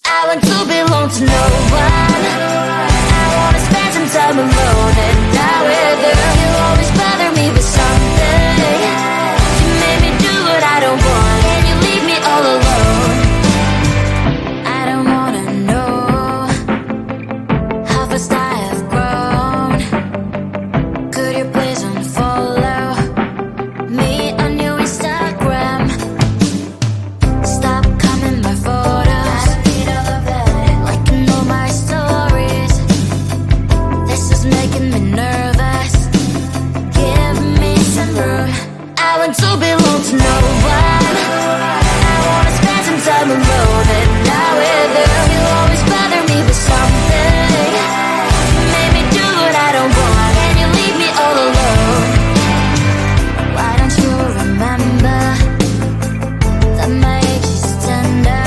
I want to belong to no one. I wanna spend some time alone and die with you. You always bother me with something. You made me do what I don't want, and you leave me all alone. I don't wanna know how fast I have grown. Could you please unfollow me on your Instagram? Stop coming my photos. I read all of that, liking all my stories. This is making me nervous. Give me some room. I want to belong to no one. I wanna spend some time alone and die with you. You always bother me with something. You made me do what I don't want, and you leave me all alone. Why don't you remember that my age is tender?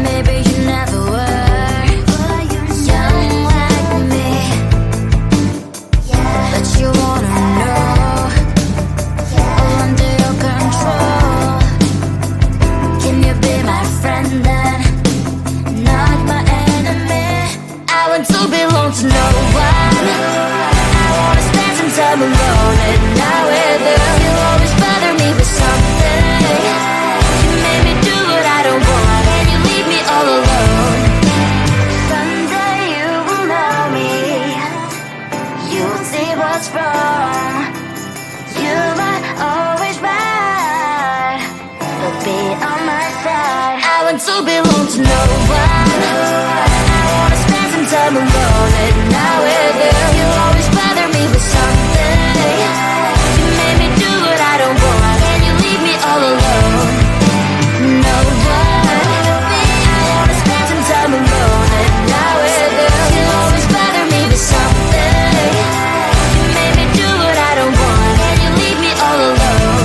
Maybe you never were young like me, but you wanna know all under your control. Can you be my friend then, not my enemy? I want to belong to no one. I wanna spend some time alone and die with you. You always bother me with something. You made me do what I don't want, and you leave me all alone. Someday you will know me. You'll see what's wrong. You might always right, but be on my side. I want to belong to no one. I wanna spend some time alone and die with you. You always bother me with something. You made me do what I don't want, and you leave me all alone. No one. I wanna spend some time alone and die with you. You always bother me with something. You made me do what I don't want, and you leave me all alone.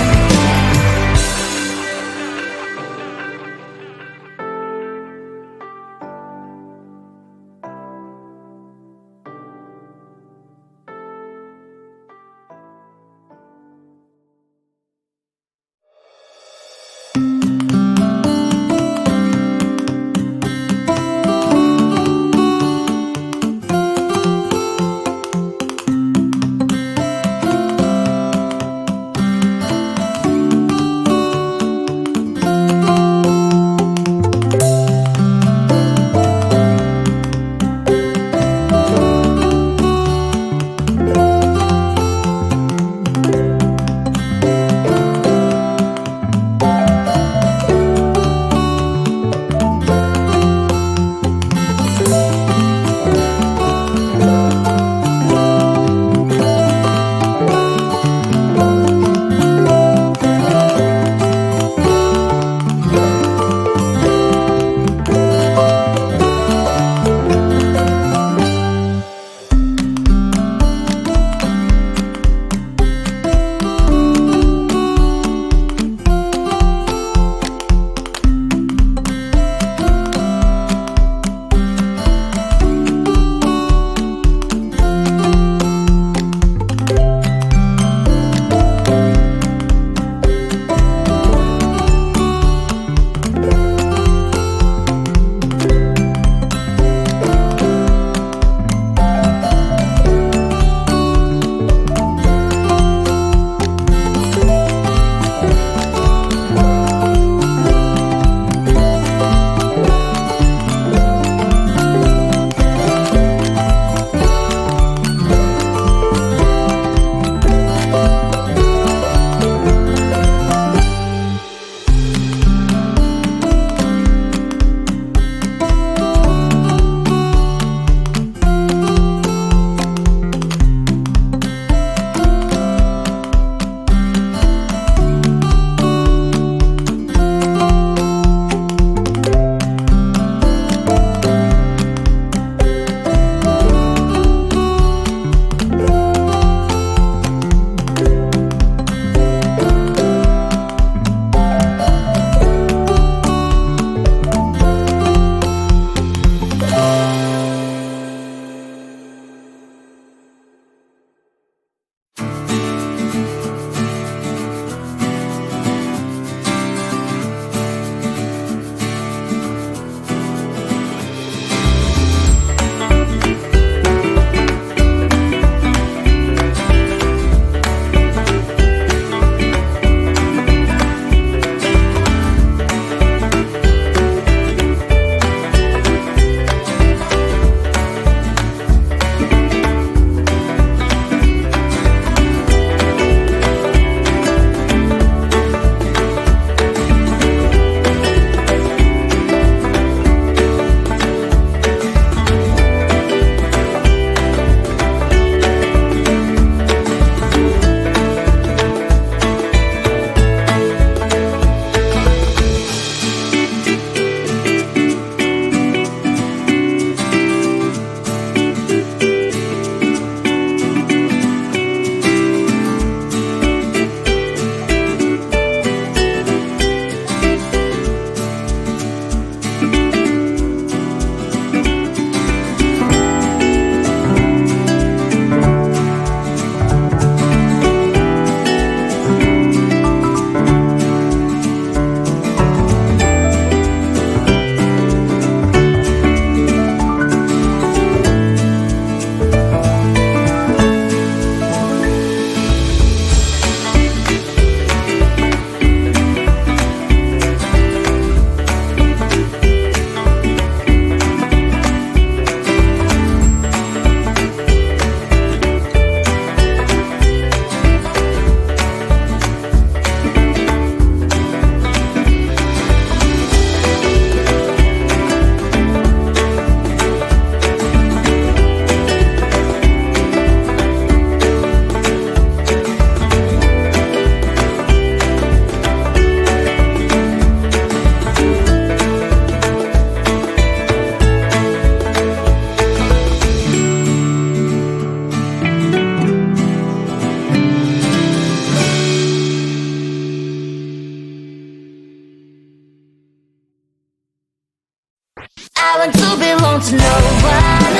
I want to belong to no one.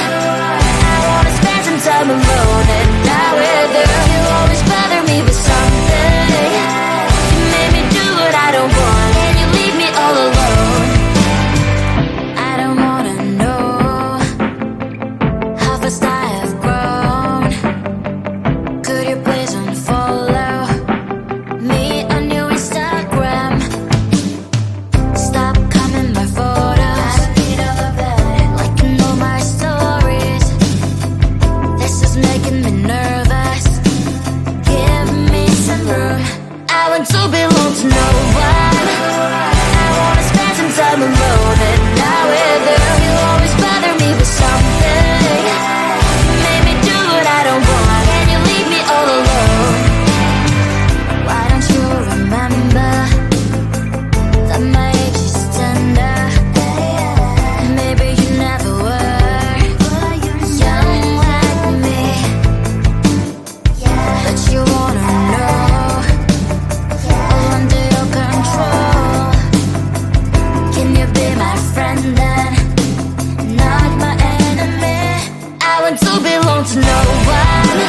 I wanna spend some time alone and not with you. You always bother me with something. You made me do what I don't want, and you leave me all alone. I don't wanna know how fast I have grown. Could you please unfollow me on your Instagram? Stop coming my photos. I need all of that. Like you know my stories. This is making me nervous. Give me some room. I want to belong to no one. I wanna spend some time alone and not with you. You always bother me with something. You made me do what I don't want, and you leave me all alone. Why don't you remember that my age is tender? Maybe you never were young like me, but you wanna know all under your control. Can you be my friend then, not my enemy? I want to belong to no one.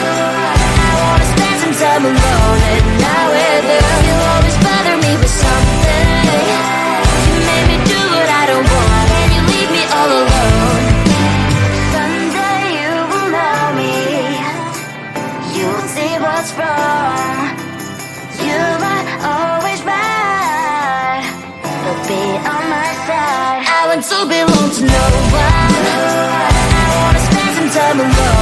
I wanna spend some time alone and not with you. You always bother me with something. You made me do what I don't want, and you leave me all alone. Someday you will know me. You'll see what's wrong. You are always right, but be on my side. I want to belong to no one. I wanna spend some time alone